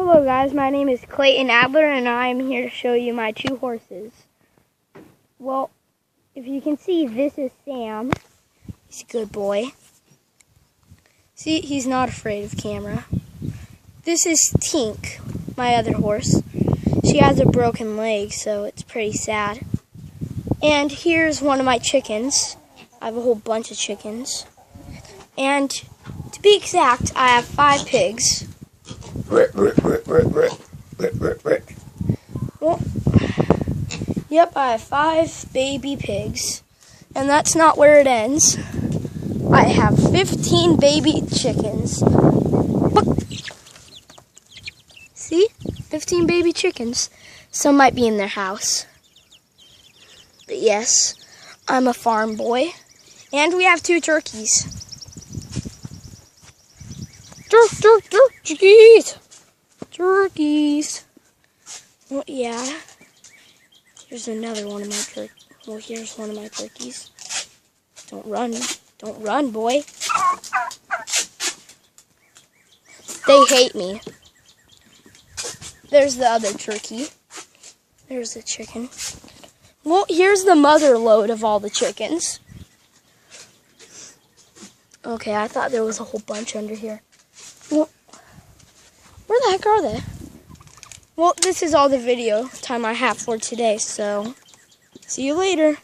Hello guys, my name is Clayton Adler and I'm here to show you my two horses. Well, if you can see, this is Sam. He's a good boy. See, he's not afraid of camera. This is Tink, my other horse. She has a broken leg, so it's pretty sad. And here's one of my chickens. I have a whole bunch of chickens. And to be exact, I have 5 pigs. Well, yep, I have 5 baby pigs. And that's not where it ends. I have 15 baby chickens. See? 15 baby chickens. Some might be in their house. But yes, I'm a farm boy. And we have 2 turkeys. Turkeys! Turkeys! Well, yeah. Here's another one of my turkeys. Well, here's one of my turkeys. Don't run. Don't run, boy. They hate me. There's the other turkey. There's the chicken. Well, here's the mother load of all the chickens. Okay, I thought there was a whole bunch under here. Well, where the heck are they? Well, this is all the video time I have for today, so see you later.